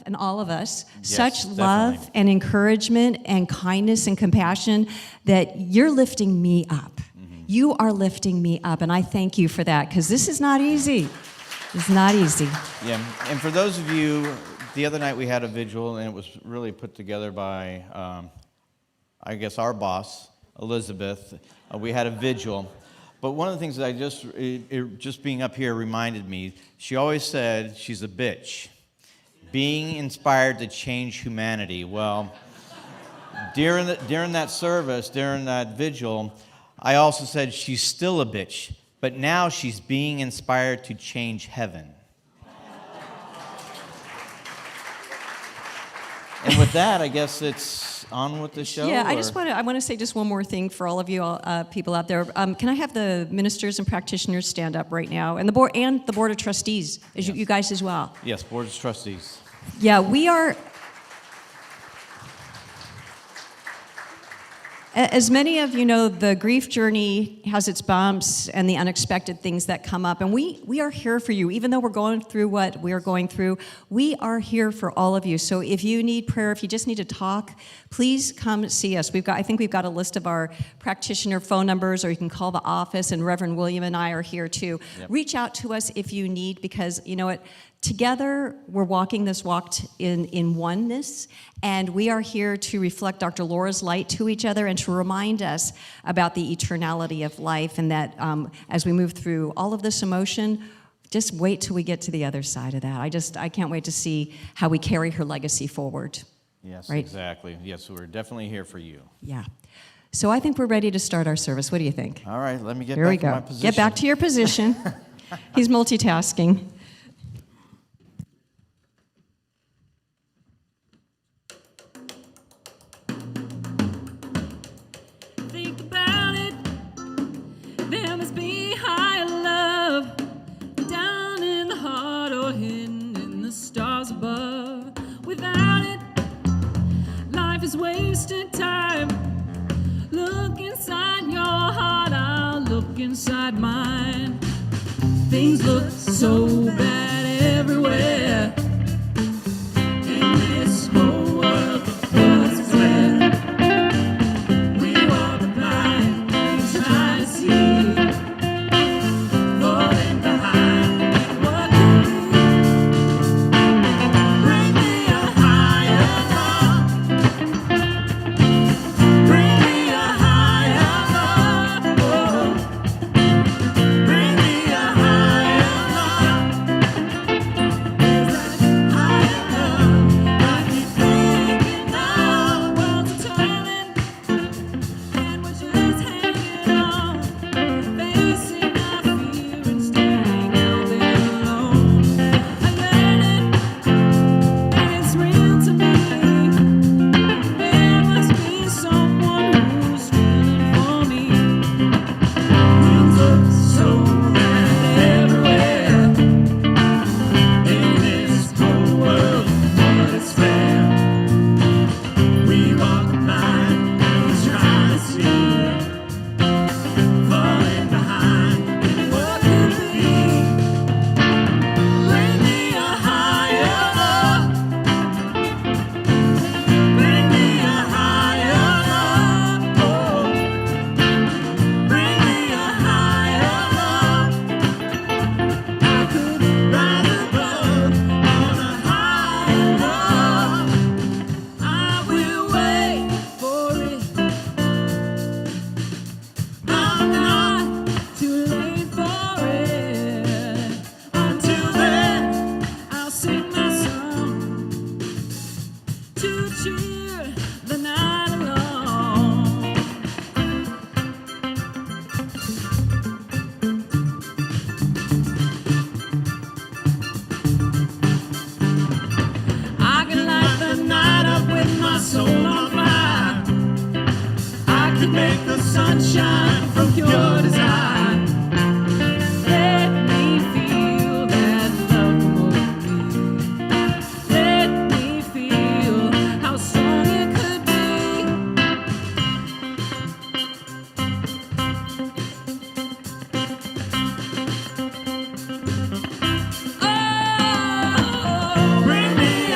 and all of us, Yes, such love definitely. and encouragement and kindness and compassion that you're lifting me up. Mm-hmm. You are lifting me up, and I thank you for that, because this is not easy. It's not easy. Yeah, and for those of you, the other night we had a vigil, and it was really put together by, I guess, our boss, Elizabeth. We had a vigil. But one of the things that just being up here reminded me, she always said she's a bitch, being inspired to change humanity. Well, during that service, during that vigil, I also said she's still a bitch, but now she's being inspired to change heaven. And with that, I guess it's on with the show. Yeah, I want to say just one more thing for all of you people out there. Can I have the ministers and practitioners stand up right now, and the board of trustees, Yes. you guys as well. Yes, Board of Trustees. Yeah, we are. As many of you know, the grief journey has its bumps and the unexpected things that come up. And we are here for you. Even though we're going through what we're going through, we are here for all of you. So if you need prayer, if you just need to talk, please come see us. I think we've got a list of our practitioner phone numbers, or you can call the office, and Reverend William and I are here too. Yep. Reach out to us if you need, because you know what? Together, we're walking this walk in oneness, and we are here to reflect Dr. Laura's light to each other and to remind us about the eternality of life, and that as we move through all of this emotion, just wait till we get to the other side of that. I can't wait to see how we carry her legacy forward. Yes, right? Exactly. Yes, we're definitely here for you. Yeah. So I think we're ready to start our service. What do you think? All right, let me get Here we back to go. my position. Get back to your position. He's multitasking. Think about it. There must be higher love down in the heart or hidden in the stars above. Without it, life is wasted time. Look inside your heart, I'll look inside mine. Things look so bad everywhere. In this whole world, what's there? We walk blind, we try to see, falling behind what could be. Bring me a higher love. Bring me a higher love. Oh. Bring me a higher love. Is that higher love I keep thinking of? Worlds are turning, and we're just hanging on, facing our fear and staying out there alone. I learn it, and it's real to me. There must be someone who's feeling for me. Things look so bad everywhere. In this whole world, what is fair? We walk blind and we try to see, falling behind what could be. Bring me a higher love. Bring me a higher love. Oh. Bring me a higher love. I could rise above on a higher love. I will wait for it. I'm not too late for it. Until then, I'll sing my song to cheer the night along. I can light the night up with my soul on fire. I can make the sunshine from pure desire. Let me feel that love over me. Let me feel how strong it could be. Oh, bring me a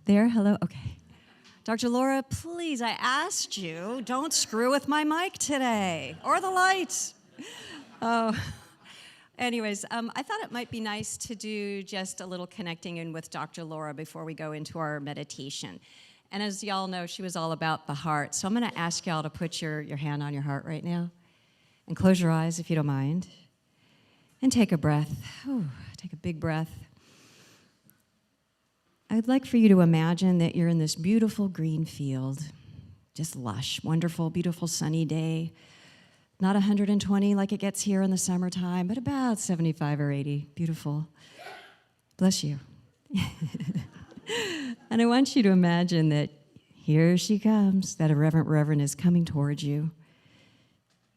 There, hello, okay. Dr. Laura, please, I asked you, don't screw with my mic today, or the lights. Oh, anyways, I thought it might be nice to do just a little connecting in with Dr. Laura before we go into our meditation. And as y'all know, she was all about the heart. So I'm gonna ask y'all to put your hand on your heart right now, and close your eyes if you don't mind, and take a breath. Ooh, take a big breath. I'd like for you to imagine that you're in this beautiful green field, just lush, wonderful, beautiful sunny day. Not 120 like it gets here in the summertime, but about 75 or 80. Beautiful. Bless you. And I want you to imagine that here she comes, that irreverent reverend is coming towards you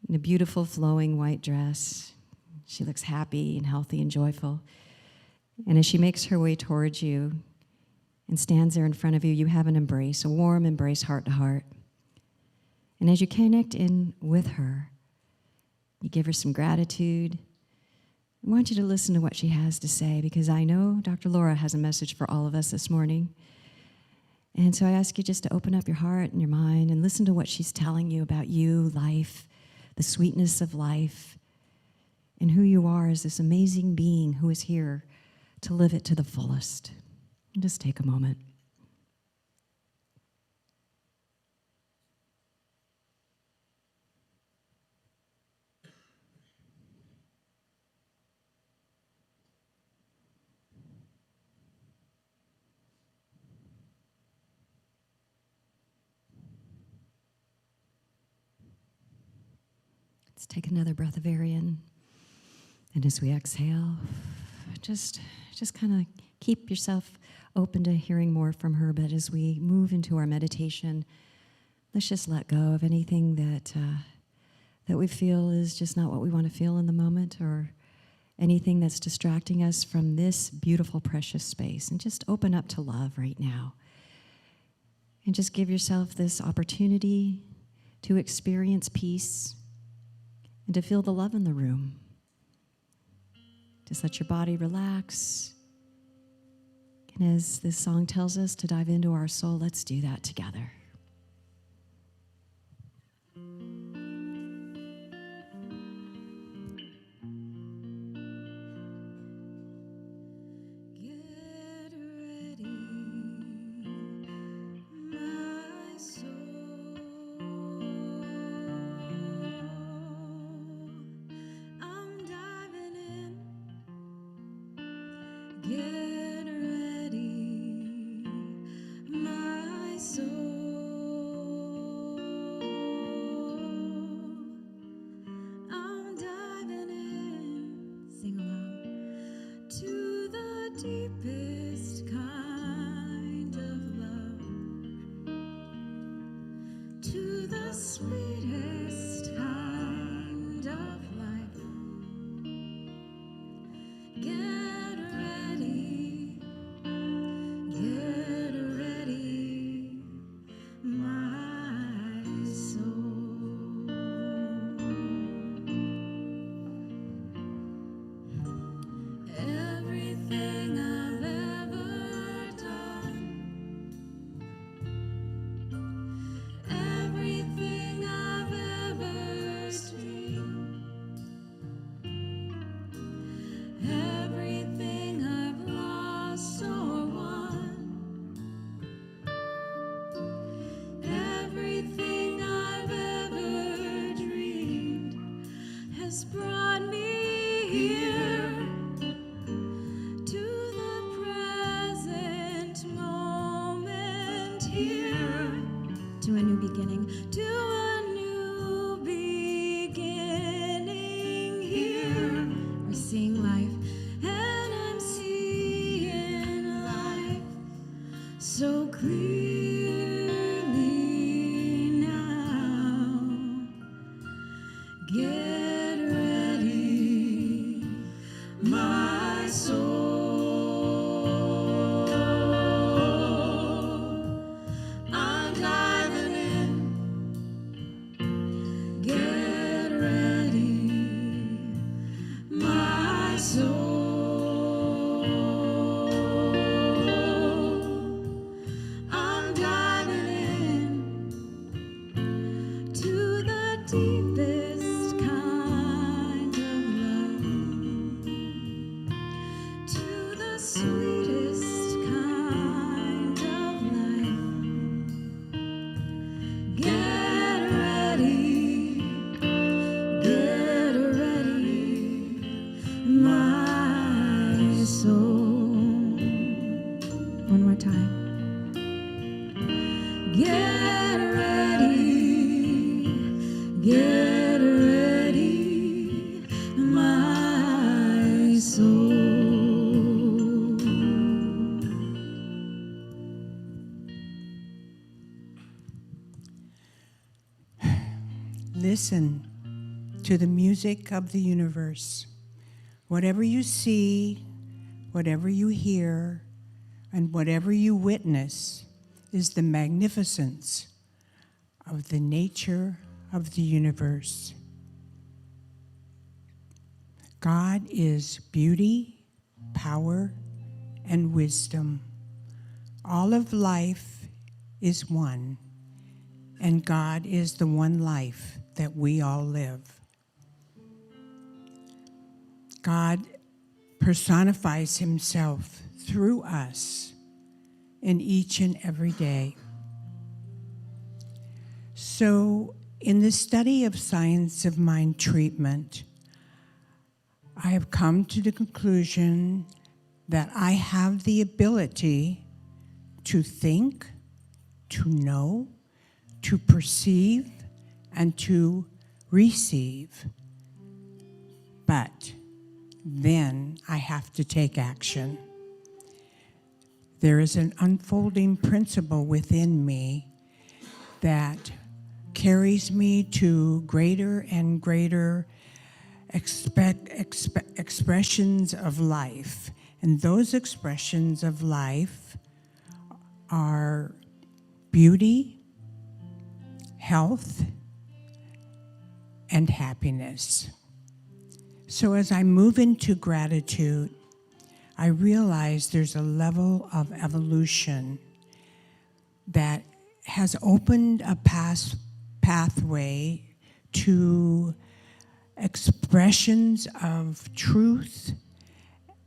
in a beautiful flowing white dress. She looks happy and healthy and joyful. And as she makes her way towards you, and stands there in front of you, you have an embrace, a warm embrace, heart to heart. And as you connect in with her, you give her some gratitude. I want you to listen to what she has to say, because I know Dr. Laura has a message for all of us this morning. And so I ask you just to open up your heart and your mind and listen to what she's telling you about you, life, the sweetness of life, and who you are as this amazing being who is here to live it to the fullest. Just take a moment. Let's take another breath of air in. And as we exhale, just kind of keep yourself open to hearing more from her. But as we move into our meditation, let's just let go of anything that we feel is just not what we want to feel in the moment, or anything that's distracting us from this beautiful, precious space, and just open up to love right now. And just give yourself this opportunity to experience peace and to feel the love in the room. Just let your body relax. And as this song tells us to dive into our soul, let's do that together. Get ready, my soul. I'm diving in. Get ready, my soul. I'm diving in. Sing along. To the deepest kind of love, to the sweetest kind of life. Get ready, my soul. Everything I've ever done, everything I've ever seen, everything I've lost or won, everything I've ever dreamed has brought me here. To the present moment here, to a new beginning, to a new beginning here. We're seeing life, and I'm seeing life so clearly now. Get ready, my soul. I'm diving in. deepest kind of love to the sweetest kind of life. Get ready, my soul. One more time. Get ready, my soul. Listen to the music of the universe. Whatever you see, whatever you hear, and whatever you witness is the magnificence of the nature of the universe. God is beauty, power, and wisdom. All of life is one, and God is the one life that we all live. God personifies himself through us in each and every day. So, in the study of science of mind treatment, I have come to the conclusion that I have the ability to think, to know, to perceive, and to receive. But then I have to take action. There is an unfolding principle within me that carries me to greater and greater expressions of life. And those expressions of life are beauty, health, and happiness. So as I move into gratitude, I realize there's a level of evolution that has opened a pathway to expressions of truth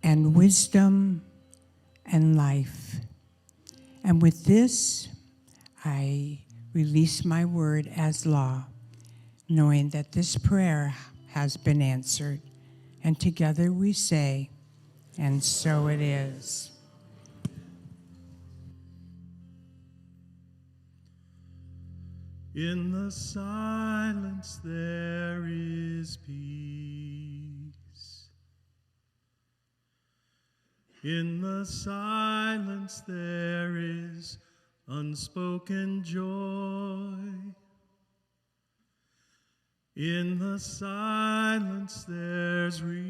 and wisdom and life. And with this, I release my word as law, knowing that this prayer has been answered. And together we say, and so it is. In the silence there is peace. In the silence there is unspoken joy. In the silence there's release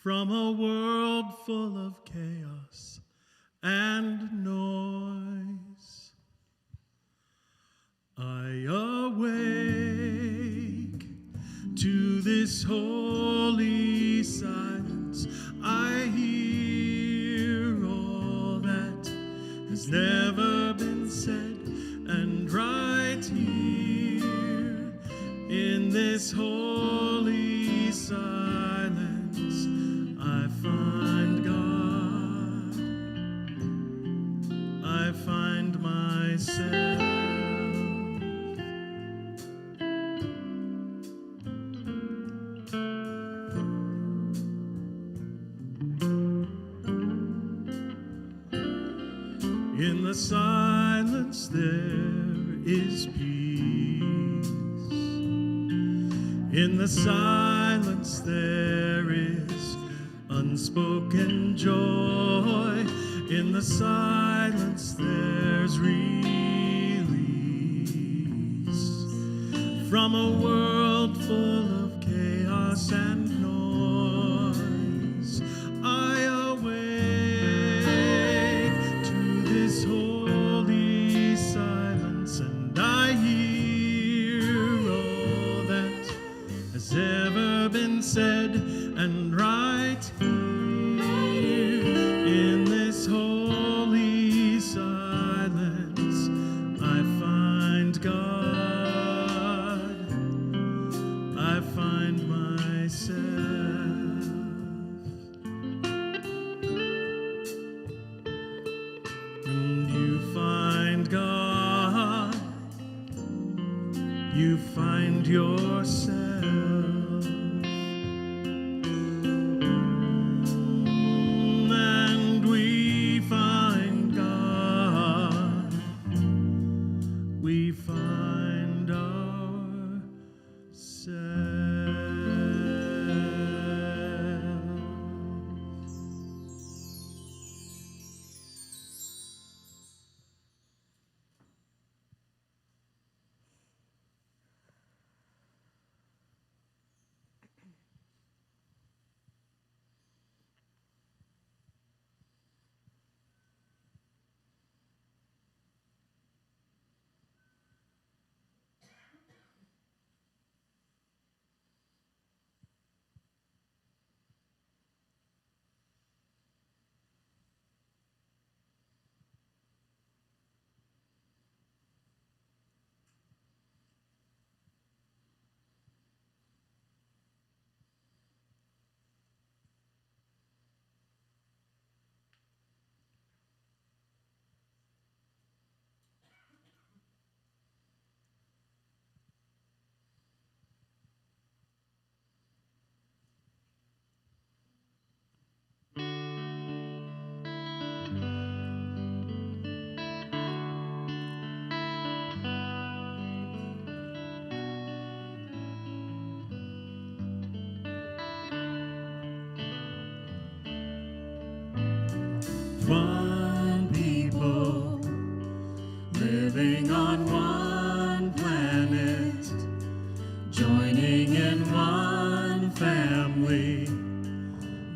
from a world full of chaos and noise. I awake to this holy silence. I hear all that has never been said, and right here in this holy silence I find God. I find myself. In the silence there is peace. In the silence there is unspoken joy. In the silence there's release from a world full of chaos and noise. I awake to this holy silence, and I hear all that has ever been said, and right here in this holy silence I find you find yourself. And we find God. We find ourselves. One people living on one planet, joining in one family.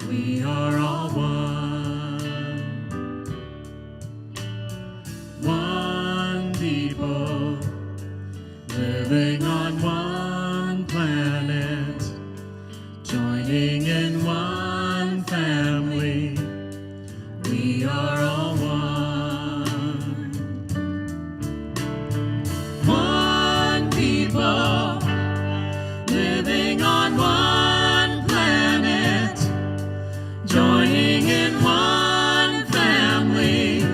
We are all one. One people living on one planet, joining in one family. We are all one. One people living on one planet, joining in one family.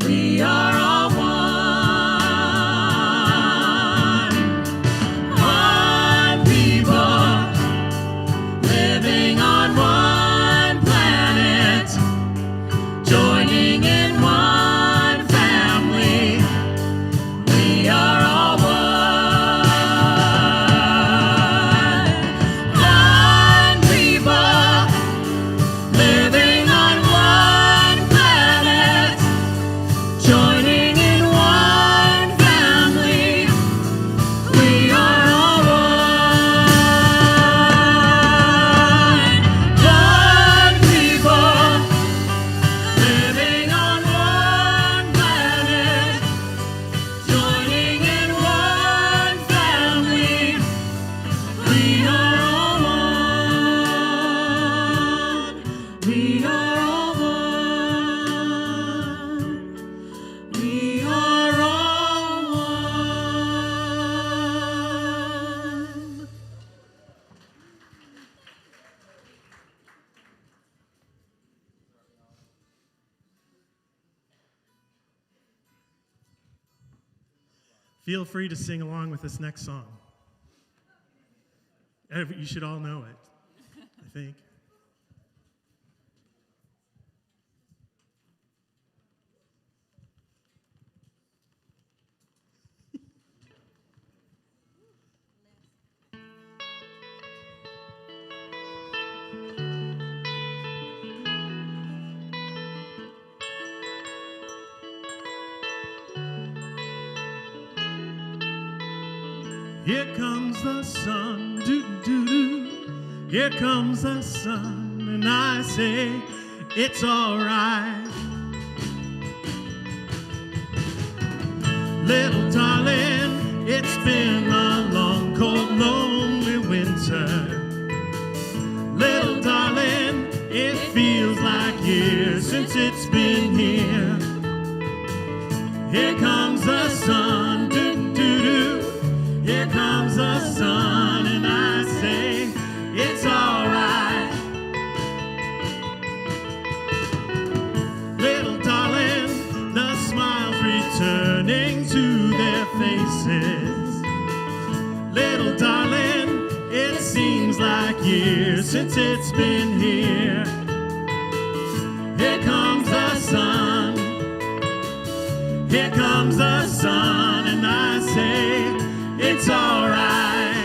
We are all one. One people living on one planet, joining in one family. We are all one. One people living on one planet, joining in one family. We are all one. One people living on one planet, joining in one family. We are all one. We are all one. We are all one. Feel free to sing along with this next song. You should all know it, I think. Here comes the sun, doo-doo-doo. Here comes the sun, and I say it's all right. Little darling, it's been a long, cold, lonely winter. Little darling, it feels like years since it's been here. Here comes the sun, doo-doo-doo. Here comes the sun, and I say it's all right. Little darling, the smiles returning to their faces. Little darling, it seems like years since it's been here. Here comes the sun. Here comes the sun, and I say it's all right.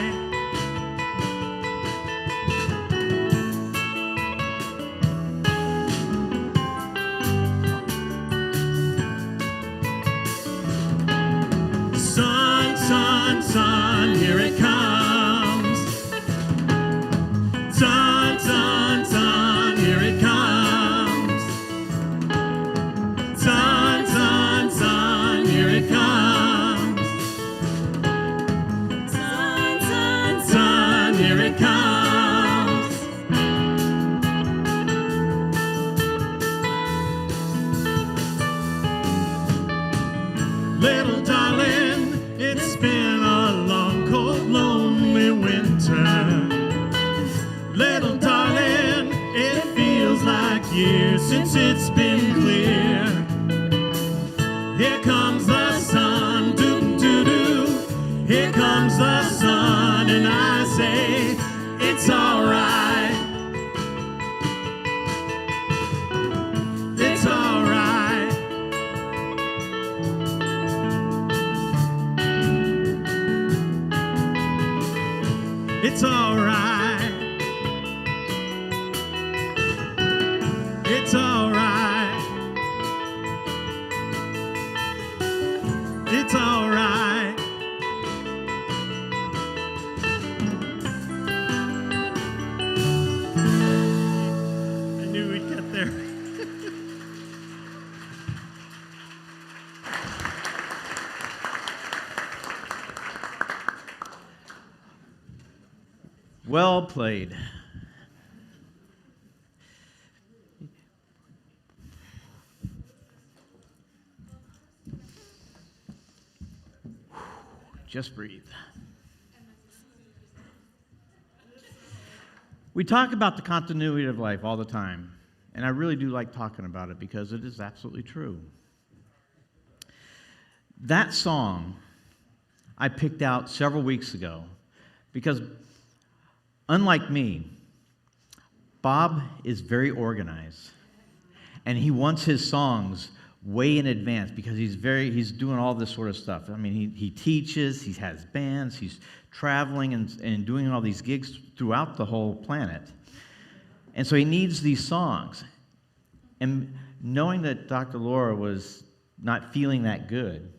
Sun, sun, sun, here it comes. Sun, sun, sun, here it comes. Sun, sun, sun, here it comes. Sun, sun, Sun, here it comes. Little darling, it's been a long, cold, lonely winter. Little darling, it feels like years since it's been clear. Here comes the sun, doo-doo-doo. Here comes the sun, and I say it's all right. It's all right. It's all right. It's all right. It's all right. I knew we'd get there. Well played. Just breathe. We talk about the continuity of life all the time, and I really do like talking about it because it is absolutely true. That song I picked out several weeks ago because, unlike me, Bob is very organized, and he wants his songs way in advance because he's doing all this sort of stuff. I mean, he teaches, he has bands, he's traveling and doing all these gigs throughout the whole planet. And so he needs these songs. And knowing that Dr. Laura was not feeling that good,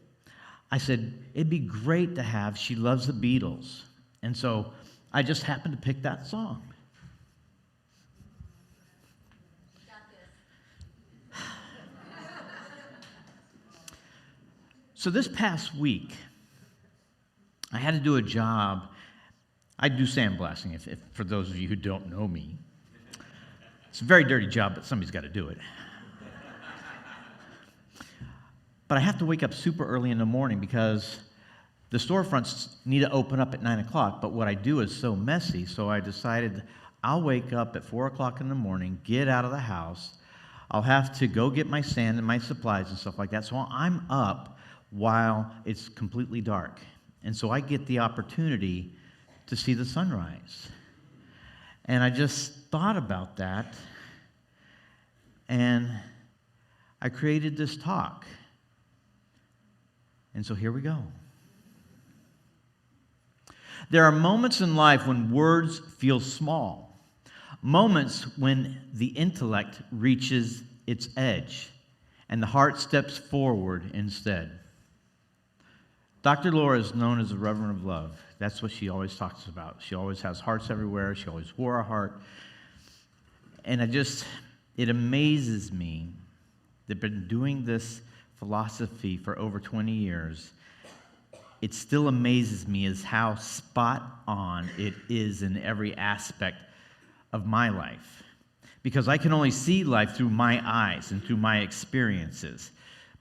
I said, it'd be great to have She Loves the Beatles. And so I just happened to pick that song. So this past week, I had to do a job. I do sandblasting, if for those of you who don't know me. It's a very dirty job, but somebody's got to do it. But I have to wake up super early in the morning because the storefronts need to open up at 9 o'clock, but what I do is so messy, so I decided I'll wake up at 4 o'clock in the morning, get out of the house. I'll have to go get my sand and my supplies and stuff like that, so I'm up while it's completely dark. And so I get the opportunity to see the sunrise. And I just thought about that, and I created this talk. And so here we go. There are moments in life when words feel small, moments when the intellect reaches its edge, and the heart steps forward instead. Dr. Laura is known as the Reverend of Love. That's what she always talks about. She always has hearts everywhere. She always wore a heart. And it amazes me that I've been doing this philosophy for over 20 years. It still amazes me as how spot on it is in every aspect of my life. Because I can only see life through my eyes and through my experiences.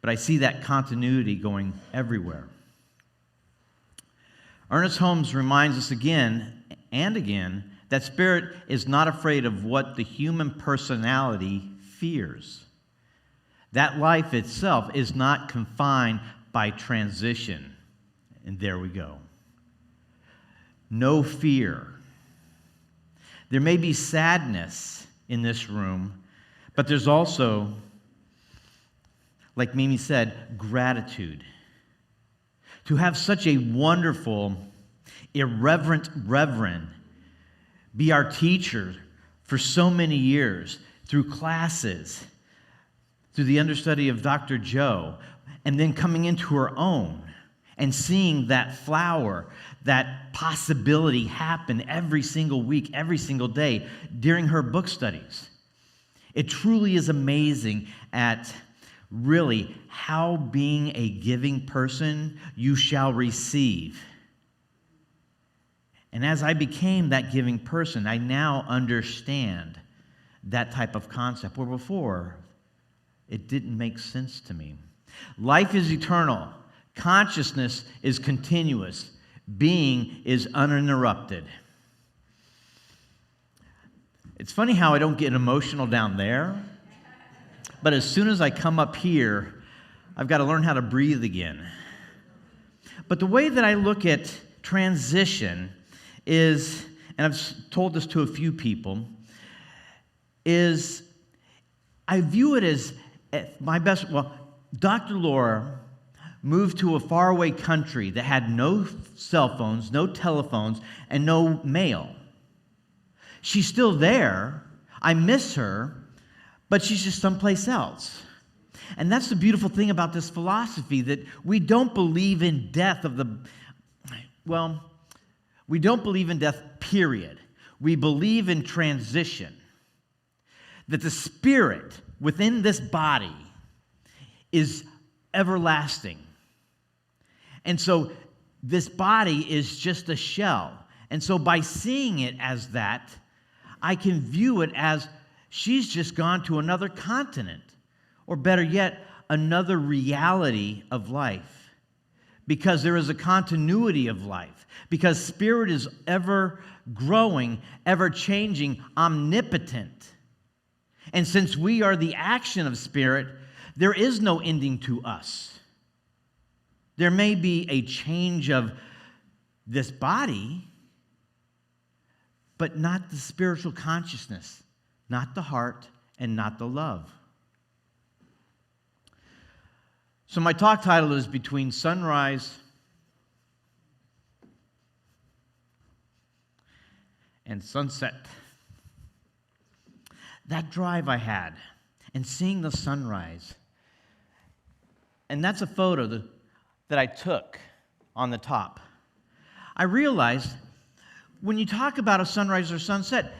But I see that continuity going everywhere. Ernest Holmes reminds us again and again that spirit is not afraid of what the human personality fears. That life itself is not confined by transition. And there we go. no fear. There may be sadness in this room, but there's also, like Mimi said, gratitude. To have such a wonderful, irreverent reverend be our teacher for so many years, through classes, through the understudy of Dr. Joe, and then coming into her own and seeing that flower, that possibility happen every single week, every single day during her book studies. It truly is amazing at really how being a giving person you shall receive. And as I became that giving person, I now understand that type of concept, where before it didn't make sense to me. Life is eternal. Consciousness is continuous. Being is uninterrupted. It's funny how I don't get emotional down there, but as soon as I come up here, I've got to learn how to breathe again. But the way that I look at transition is, and I've told this to a few people, is I view it as Dr. Laura moved to a faraway country that had no cell phones, no telephones, and no mail. She's still there. I miss her, but she's just someplace else. And that's the beautiful thing about this philosophy, that we don't believe in death we don't believe in death, period. We believe in transition. That the spirit within this body is everlasting. And so this body is just a shell. And so by seeing it as that, I can view it as she's just gone to another continent, or better yet, another reality of life. Because there is a continuity of life. Because spirit is ever growing, ever changing, omnipotent. And since we are the action of spirit, there is no ending to us. There may be a change of this body, but not the spiritual consciousness, not the heart, and not the love. So my talk title is Between Sunrise and Sunset. That drive I had, and seeing the sunrise. And that's a photo that I took on the top. I realized when you talk about a sunrise or sunset,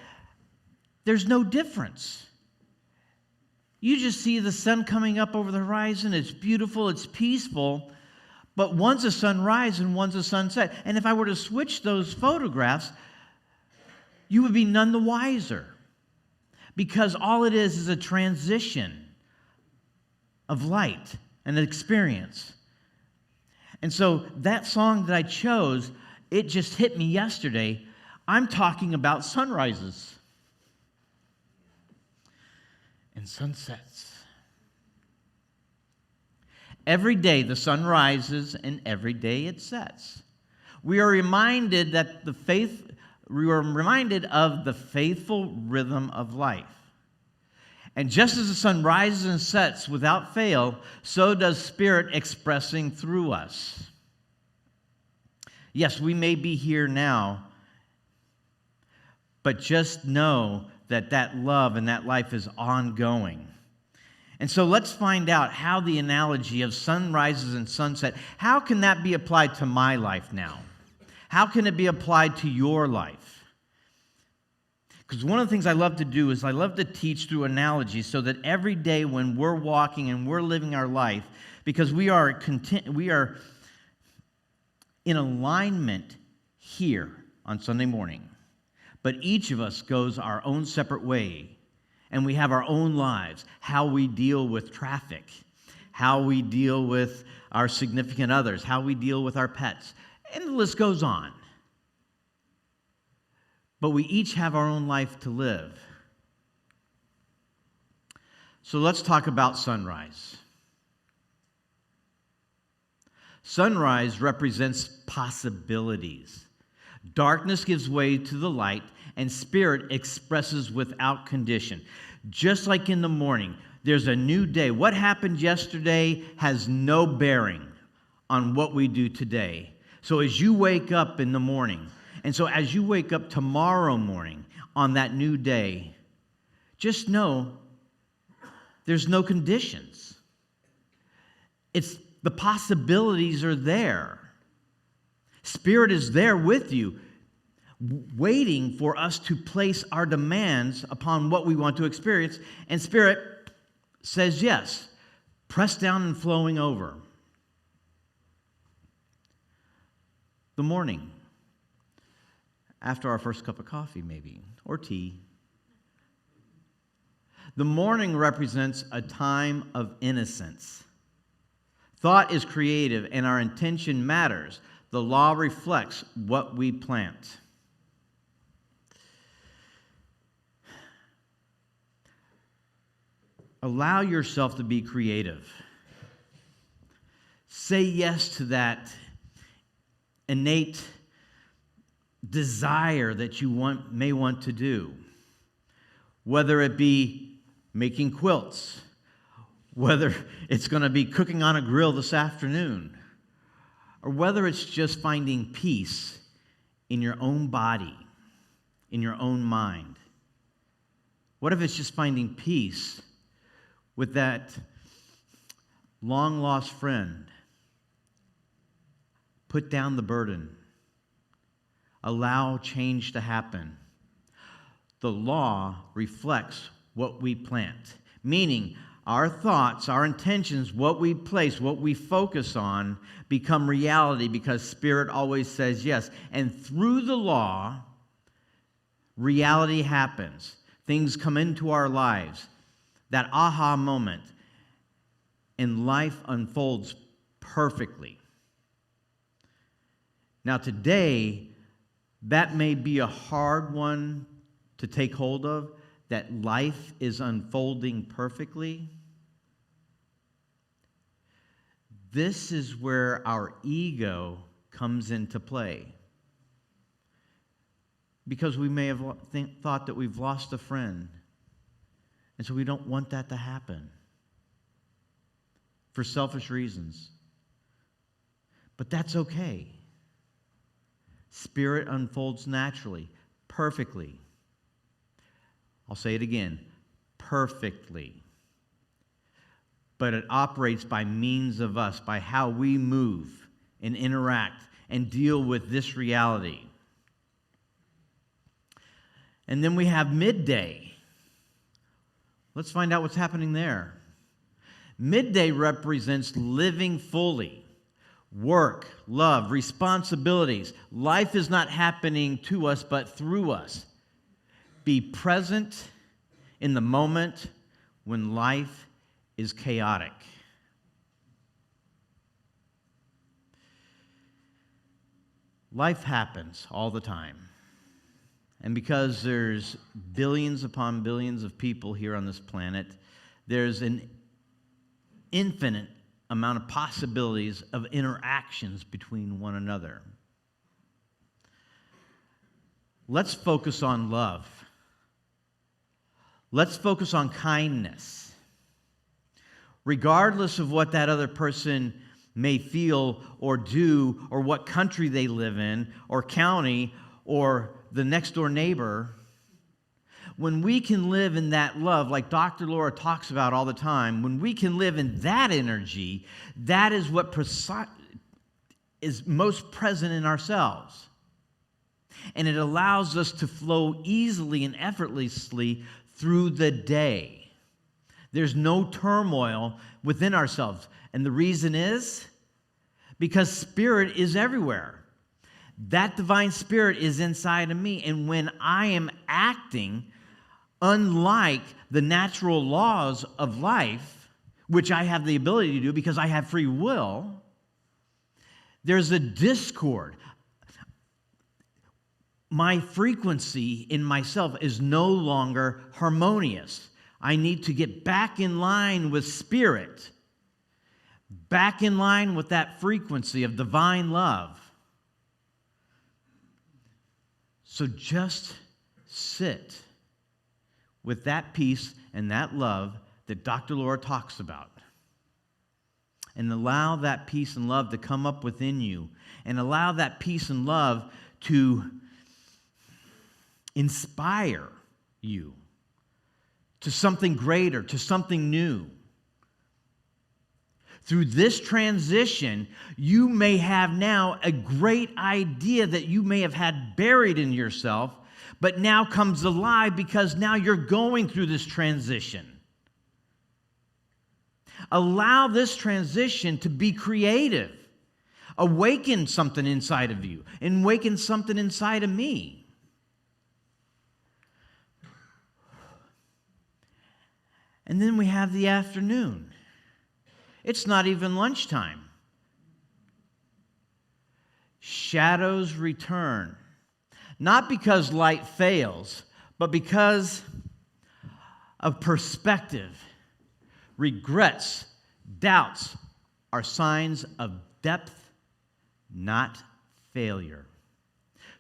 there's no difference. You just see the sun coming up over the horizon. It's beautiful, it's peaceful, but one's a sunrise and one's a sunset. And if I were to switch those photographs, you would be none the wiser. Because all it is a transition of light and experience. And so that song that I chose, it just hit me yesterday. I'm talking about sunrises and sunsets. Every day the sun rises and every day it sets. We are reminded of the faithful rhythm of life. And just as the sun rises and sets without fail, so does Spirit expressing through us. Yes, we may be here now, but just know that that love and that life is ongoing. And so let's find out how the analogy of sunrises and sunset, how can that be applied to my life now? How can it be applied to your life? Because one of the things I love to do is I love to teach through analogies so that every day when we're walking and we're living our life, because we are in alignment here on Sunday morning, but each of us goes our own separate way, and we have our own lives, how we deal with traffic, how we deal with our significant others, how we deal with our pets, and the list goes on. But we each have our own life to live. So let's talk about sunrise. Sunrise represents possibilities. Darkness gives way to the light, and spirit expresses without condition. Just like in the morning, there's a new day. What happened yesterday has no bearing on what we do today. So as you wake up in the morning, and so as you wake up tomorrow morning on that new day, just know there's no conditions. It's the possibilities are there. Spirit is there with you, waiting for us to place our demands upon what we want to experience. And Spirit says yes, pressed down and flowing over. The morning, after our first cup of coffee maybe, or tea. The morning represents a time of innocence. Thought is creative and our intention matters. The law reflects what we plant. Allow yourself to be creative. Say yes to that innate desire that you may want to do. Whether it be making quilts, whether it's going to be cooking on a grill this afternoon, or whether it's just finding peace in your own body, in your own mind. What if it's just finding peace with that long-lost friend? Put down the burden. Allow change to happen. The law reflects what we plant, meaning our thoughts, our intentions, what we place, what we focus on become reality because Spirit always says yes. And through the law, reality happens. Things come into our lives. That aha moment, and life unfolds perfectly. Now today, that may be a hard one to take hold of, that life is unfolding perfectly. This is where our ego comes into play. Because we may have thought that we've lost a friend. And so we don't want that to happen. For selfish reasons. But that's okay. Spirit unfolds naturally, perfectly. I'll say it again, perfectly. But it operates by means of us, by how we move and interact and deal with this reality. And then we have midday. Let's find out what's happening there. Midday represents living fully. Work, love, responsibilities. Life is not happening to us, but through us. Be present in the moment when life is chaotic. Life happens all the time. And because there's billions upon billions of people here on this planet, there's an infinite amount of possibilities of interactions between one another. Let's focus on love. Let's focus on kindness. Regardless of what that other person may feel or do, or what country they live in, or county, or the next door neighbor, when we can live in that love, like Dr. Laura talks about all the time, when we can live in that energy, that is what is most present in ourselves. And it allows us to flow easily and effortlessly through the day. There's no turmoil within ourselves. And the reason is because Spirit is everywhere. That divine Spirit is inside of me. And when I am acting unlike the natural laws of life, which I have the ability to do because I have free will, there's a discord. My frequency in myself is no longer harmonious. I need to get back in line with Spirit, back in line with that frequency of divine love. So just sit with that peace and that love that Dr. Laura talks about. And allow that peace and love to come up within you. And allow that peace and love to inspire you to something greater, to something new. Through this transition, you may have now a great idea that you may have had buried in yourself, but now comes alive because now you're going through this transition. Allow this transition to be creative. Awaken something inside of you, and awaken something inside of me. And then we have the afternoon. It's not even lunchtime. Shadows return. Not because light fails, but because of perspective. Regrets, doubts are signs of depth, not failure.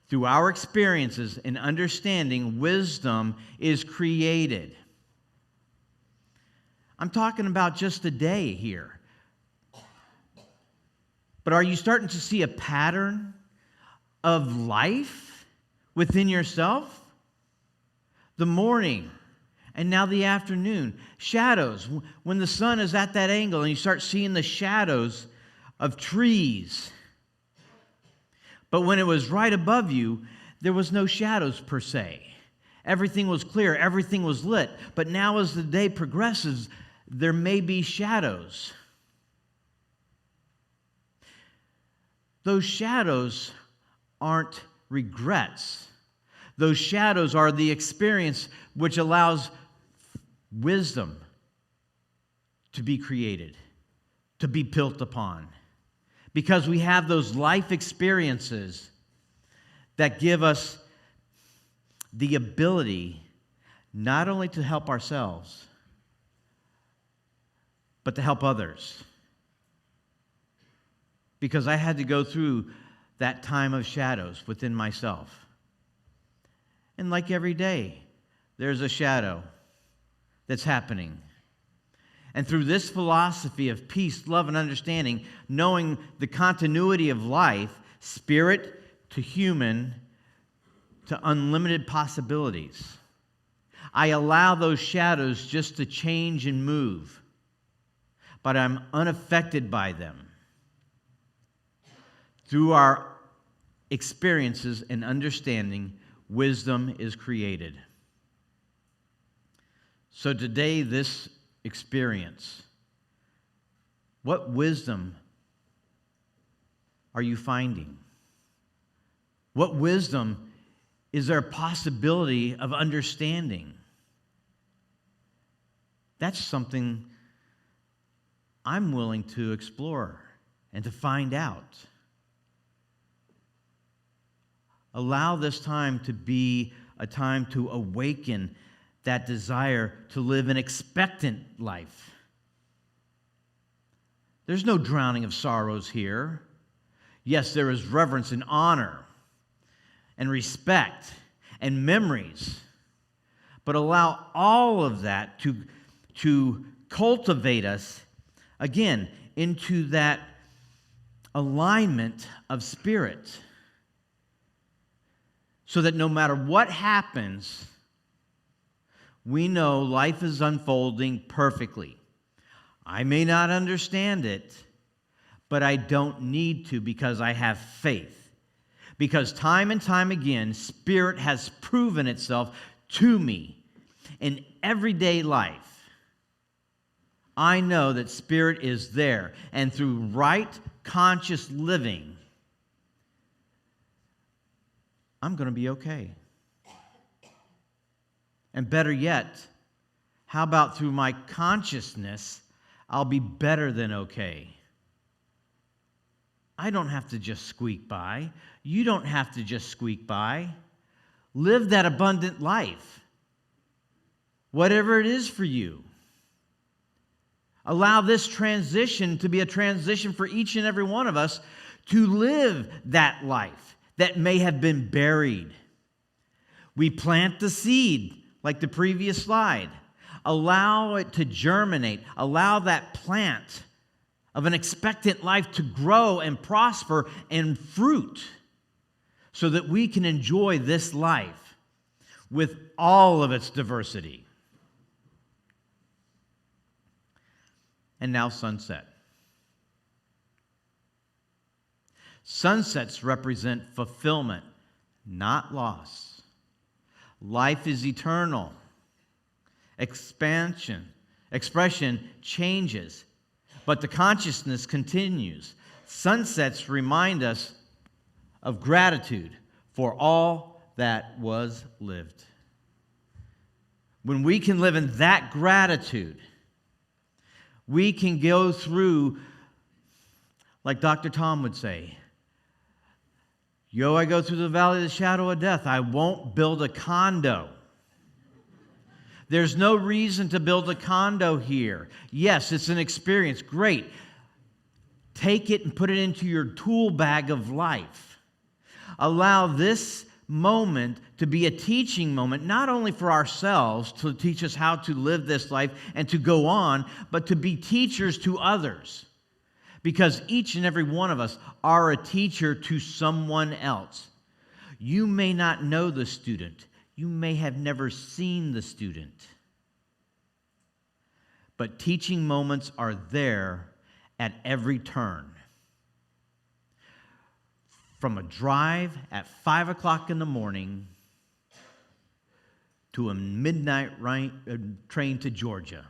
Through our experiences and understanding, wisdom is created. I'm talking about just a day here. But are you starting to see a pattern of life within yourself? The morning and now the afternoon. Shadows. When the sun is at that angle and you start seeing the shadows of trees. But when it was right above you, there was no shadows per se. Everything was clear. Everything was lit. But now as the day progresses, there may be shadows. Those shadows aren't regrets. Those shadows are the experience which allows wisdom to be created, to be built upon. Because we have those life experiences that give us the ability not only to help ourselves, but to help others. Because I had to go through that time of shadows within myself. And like every day, there's a shadow that's happening. And through this philosophy of peace, love, and understanding, knowing the continuity of life, spirit to human to unlimited possibilities, I allow those shadows just to change and move, but I'm unaffected by them. Through our experiences and understanding, wisdom is created. So today, this experience, what wisdom are you finding? What wisdom is there a possibility of understanding? That's something I'm willing to explore and to find out. Allow this time to be a time to awaken that desire to live an expectant life. There's no drowning of sorrows here. Yes, there is reverence and honor and respect and memories, but allow all of that to cultivate us, again, into that alignment of spirit, so that no matter what happens, we know life is unfolding perfectly. I may not understand it, but I don't need to, because I have faith. Because time and time again, Spirit has proven itself to me in everyday life. I know that Spirit is there, and through right, conscious living, I'm going to be okay. And better yet, how about through my consciousness, I'll be better than okay. I don't have to just squeak by. You don't have to just squeak by. Live that abundant life, whatever it is for you. Allow this transition to be a transition for each and every one of us to live that life that may have been buried. We plant the seed, like the previous slide. Allow it to germinate. Allow that plant of an expectant life to grow and prosper and fruit so that we can enjoy this life with all of its diversity. And now sunset. Sunsets represent fulfillment, not loss. Life is eternal. Expression changes, but the consciousness continues. Sunsets remind us of gratitude for all that was lived. When we can live in that gratitude, we can go through, like Dr. Tom would say, I go through the valley of the shadow of death. I won't build a condo. There's no reason to build a condo here. Yes, it's an experience. Great. Take it and put it into your tool bag of life. Allow this moment to be a teaching moment, not only for ourselves to teach us how to live this life and to go on, but to be teachers to others. Because each and every one of us are a teacher to someone else. You may not know the student. You may have never seen the student. But teaching moments are there at every turn. From a drive at 5 o'clock in the morning to a midnight train to Georgia.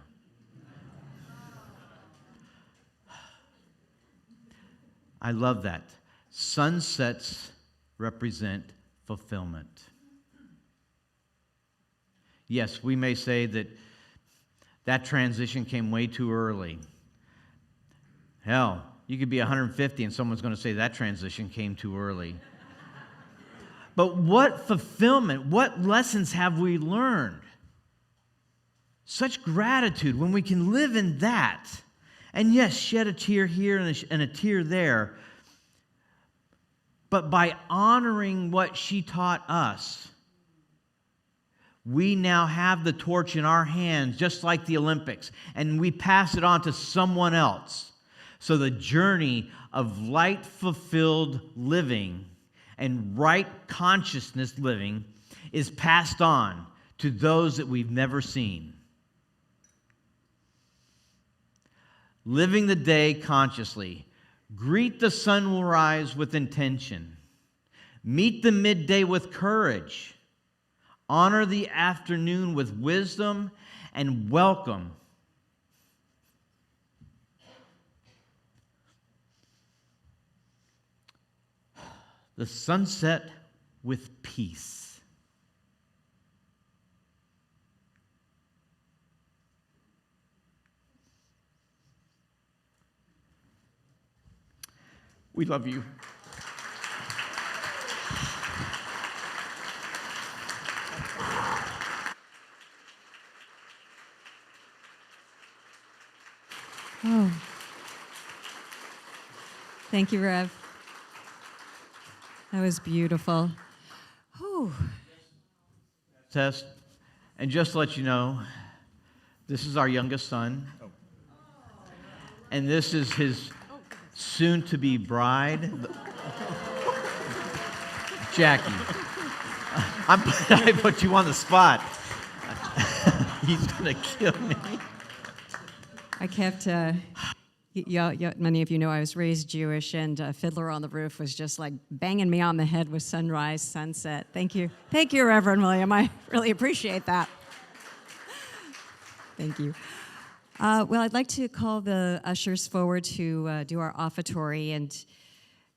I love that. Sunsets represent fulfillment. Yes, we may say that transition came way too early. Hell, you could be 150 and someone's going to say that transition came too early. But what fulfillment, what lessons have we learned? Such gratitude when we can live in that. And yes, shed a tear here and a tear there. But by honoring what she taught us, we now have the torch in our hands, just like the Olympics, and we pass it on to someone else. So the journey of light-fulfilled living and right consciousness living is passed on to those that we've never seen. Living the day consciously. Greet the sunrise with intention. Meet the midday with courage. Honor the afternoon with wisdom and welcome the sunset with peace. We love you. Oh. Thank you, Rev. That was beautiful. Whew. Test. And just to let you know, this is our youngest son. And this is his soon-to-be bride, Jackie. I put you on the spot. He's going to kill me. I kept, many of you know I was raised Jewish, and Fiddler on the Roof was just like banging me on the head with sunrise, sunset. Thank you. Thank you, Reverend William. I really appreciate that. Thank you. Well, I'd like to call the ushers forward to do our offertory. And,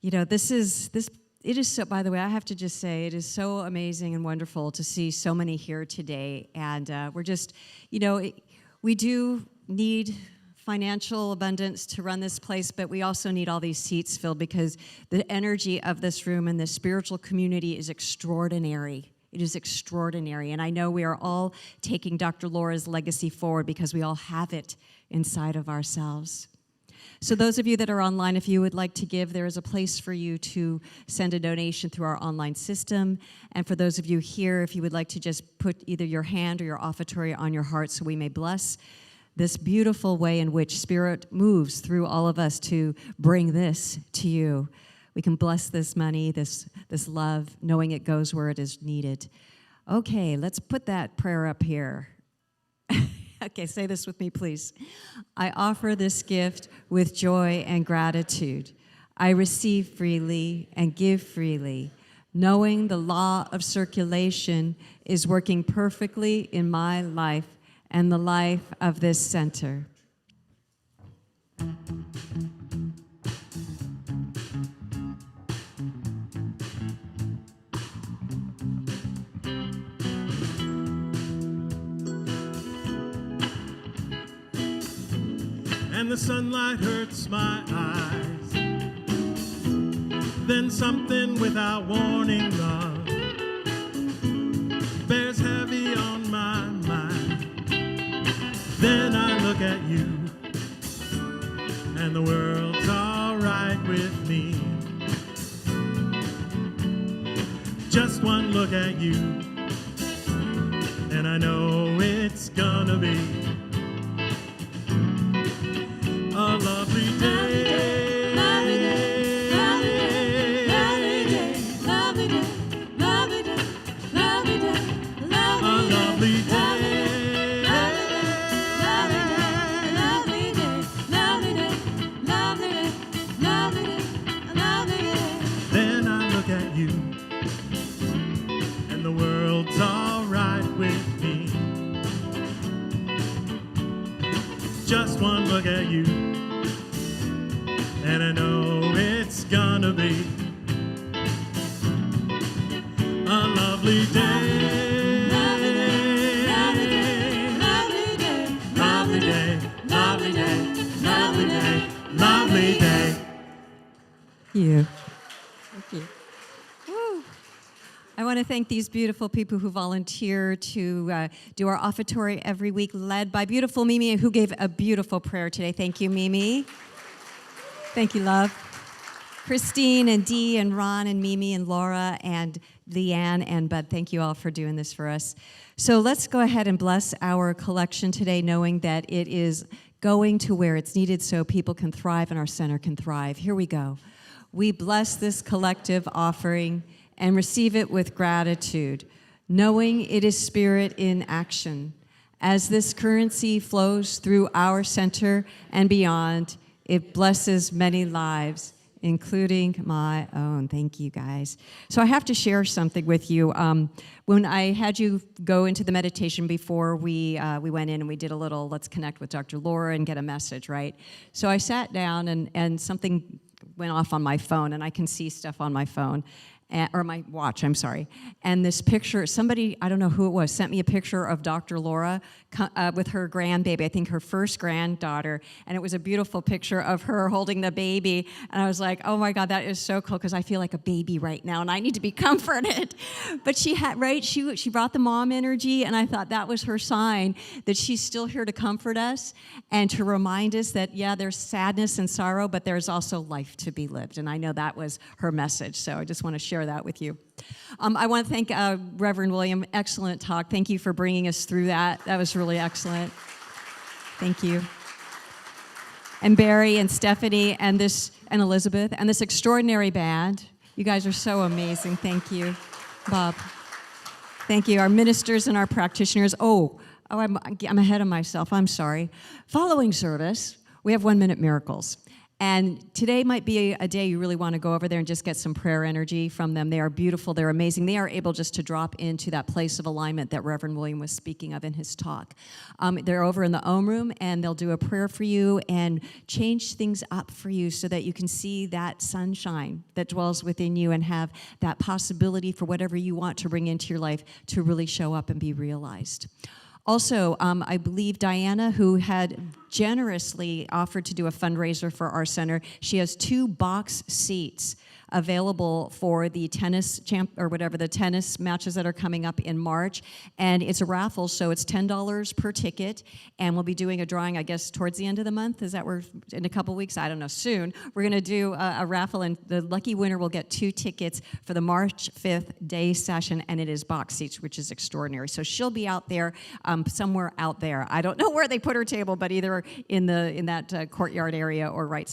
it is so, by the way, I have to just say, it is so amazing and wonderful to see so many here today. And we're just, we do need financial abundance to run this place, but we also need all these seats filled because the energy of this room and the spiritual community is extraordinary. It is extraordinary. And I know we are all taking Dr. Laura's legacy forward because we all have it inside of ourselves. So those of you that are online, if you would like to give, there is a place for you to send a donation through our online system. And for those of you here, if you would like to just put either your hand or your offertory on your heart so we may bless this beautiful way in which Spirit moves through all of us to bring this to you. We can bless this money, this love, knowing it goes where it is needed. Okay, let's put that prayer up here. Okay, say this with me, please. I offer this gift with joy and gratitude. I receive freely and give freely, knowing the law of circulation is working perfectly in my life and the life of this center. And the sunlight hurts my eyes. Then something without warning, love, bears heavy on my mind. Then I look at you, and the world's all right with me. Just one look at you, and I know it's gonna be a lovely day. Lovely day, lovely day, lovely day, lovely day, lovely day, lovely day, A lovely day. lovely day, lovely day, lovely day, lovely day, lovely day. Then I look at you, and the world's all right with me. Just one look at you, and I know it's gonna be a lovely day. Lovely day, lovely day, Lovely day, lovely day, lovely day, lovely day. You. Thank you. Woo. I want to thank these beautiful people who volunteer to do our offertory every week, led by beautiful Mimi, who gave a beautiful prayer today. Thank you, Mimi. Thank you, love. Christine and Dee and Ron and Mimi and Laura and Leanne and Bud, thank you all for doing this for us. So let's go ahead and bless our collection today, knowing that it is going to where it's needed so people can thrive and our center can thrive. Here we go. We bless this collective offering and receive it with gratitude, knowing it is Spirit in action. As this currency flows through our center and beyond, it blesses many lives, including my own. Thank you, guys. So I have to share something with you. When I had you go into the meditation before we went in and we did a little let's connect with Dr. Laura and get a message, right? So I sat down and something went off on my phone, and I can see stuff on my phone. Or my watch, I'm sorry. And this picture, somebody, I don't know who it was, sent me a picture of Dr. Laura with her grandbaby, I think her first granddaughter, and it was a beautiful picture of her holding the baby. And I was like, oh my God, that is so cool, because I feel like a baby right now, and I need to be comforted. But she had, right, she brought the mom energy, and I thought that was her sign that she's still here to comfort us and to remind us that, yeah, there's sadness and sorrow, but there's also life to be lived. And I know that was her message, so I just want to share that with you. I want to thank Reverend William. Excellent talk. Thank you for bringing us through that. That was really excellent. Thank you. And Barry and Stephanie and Elizabeth and this extraordinary band. You guys are so amazing. Thank you. Bob. Thank you. Our ministers and our practitioners. I'm ahead of myself. I'm sorry. Following service, we have 1 Minute Miracles. And today might be a day you really want to go over there and just get some prayer energy from them. They are beautiful. They're amazing. They are able just to drop into that place of alignment that Reverend William was speaking of in his talk. They're over in the Om Room, and they'll do a prayer for you and change things up for you so that you can see that sunshine that dwells within you and have that possibility for whatever you want to bring into your life to really show up and be realized. Also, I believe Diana, who had generously offered to do a fundraiser for our center, she has 2 box seats available for the tennis the tennis matches that are coming up in March. And it's a raffle, so it's $10 per ticket. And we'll be doing a drawing, I guess, towards the end of the month. Is that we're in a couple weeks? I don't know. Soon we're going to do a raffle, and the lucky winner will get 2 tickets for the March 5th day session, and it is box seats, which is extraordinary. So she'll be out there, somewhere out there. I don't know where they put her table, but either in that courtyard area or right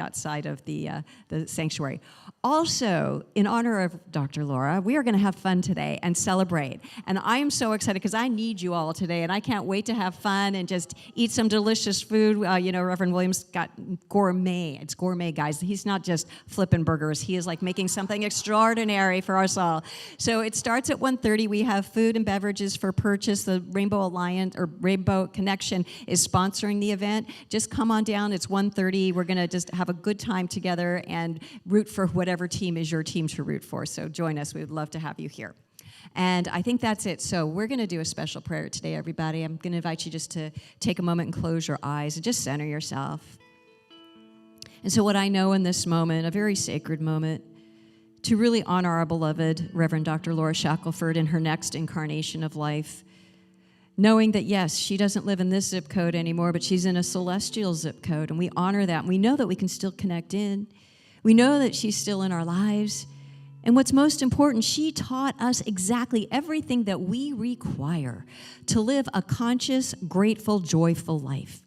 outside of the sanctuary. Also, in honor of Dr. Laura, we are going to have fun today and celebrate. And I am so excited because I need you all today, and I can't wait to have fun and just eat some delicious food. Reverend Williams got gourmet. It's gourmet, guys. He's not just flipping burgers. He is like making something extraordinary for us all. So it starts at 1:30. We have food and beverages for purchase. The Rainbow Alliance or Rainbow Connection is sponsoring the event. Just come on down. It's 1:30. We're going to just have a good time together and root for whatever team is your team to root for. So join us. We would love to have you here. And I think that's it. So we're going to do a special prayer today, everybody. I'm going to invite you just to take a moment and close your eyes and just center yourself. And so what I know in this moment, a very sacred moment, to really honor our beloved Reverend Dr. Laura Shackelford in her next incarnation of life, knowing that, yes, she doesn't live in this zip code anymore, but she's in a celestial zip code, and we honor that. And we know that we can still connect in. We know that she's still in our lives. And what's most important, she taught us exactly everything that we require to live a conscious, grateful, joyful life.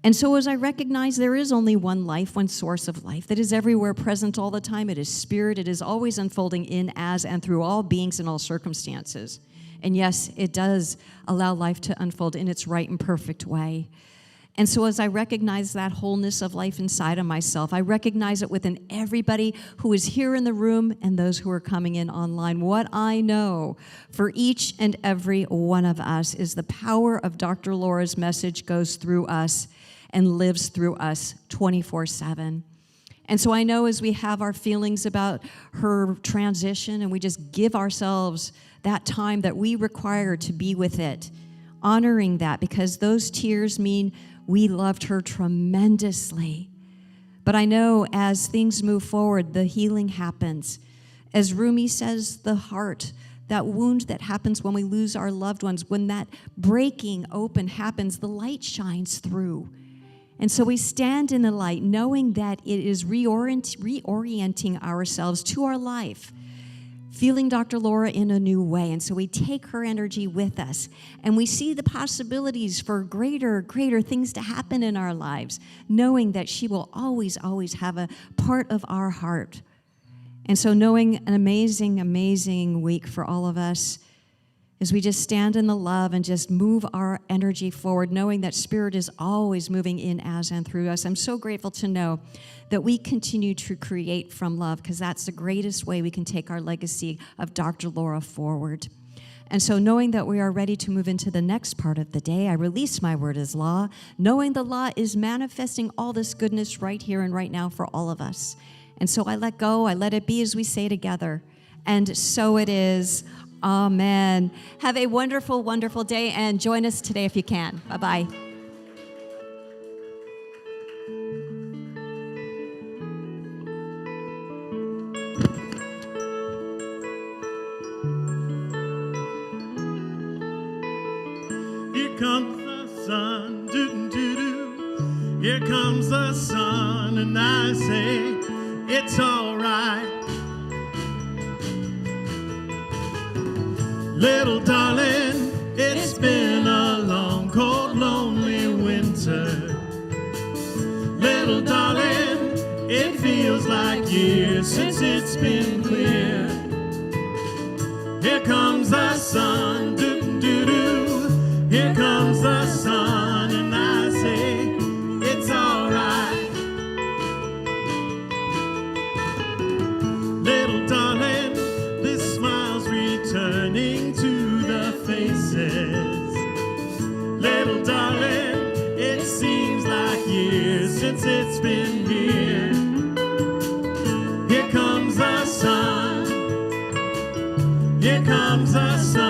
And so as I recognize there is only one life, one source of life that is everywhere present all the time, it is spirit, it is always unfolding in, as, and through all beings in all circumstances. And yes, it does allow life to unfold in its right and perfect way. And so as I recognize that wholeness of life inside of myself, I recognize it within everybody who is here in the room and those who are coming in online. What I know for each and every one of us is the power of Dr. Laura's message goes through us and lives through us 24/7. And so I know as we have our feelings about her transition and we just give ourselves that time that we require to be with it, honoring that, because those tears mean we loved her tremendously. But I know as things move forward, the healing happens. As Rumi says, the heart, that wound that happens when we lose our loved ones, when that breaking open happens, the light shines through. And so we stand in the light knowing that it is reorienting ourselves to our life, feeling Dr. Laura in a new way. And so we take her energy with us, and we see the possibilities for greater things to happen in our lives, knowing that she will always, always have a part of our heart. And so knowing an amazing, amazing week for all of us as we just stand in the love and just move our energy forward, knowing that Spirit is always moving in, as, and through us. I'm so grateful to know that we continue to create from love, because that's the greatest way we can take our legacy of Dr. Laura forward. And so knowing that we are ready to move into the next part of the day, I release my word as law, knowing the law is manifesting all this goodness right here and right now for all of us. And so I let go, I let it be, as we say together. And so it is. Amen. Have a wonderful, wonderful day, and join us today if you can. Bye-bye. Here comes the sun, doo-doo-doo-doo. Here comes the sun, and I say, it's all right. Little darling, it's been a long, cold, lonely winter. Little darling, it feels like years since it's been clear. Here comes the sun, doo-doo-doo. Here comes the sun, and I say, it's all right. Little darling, this smile's returning to the faces. Little darling, it seems like years since it's been here. Here comes the sun. Here comes the sun.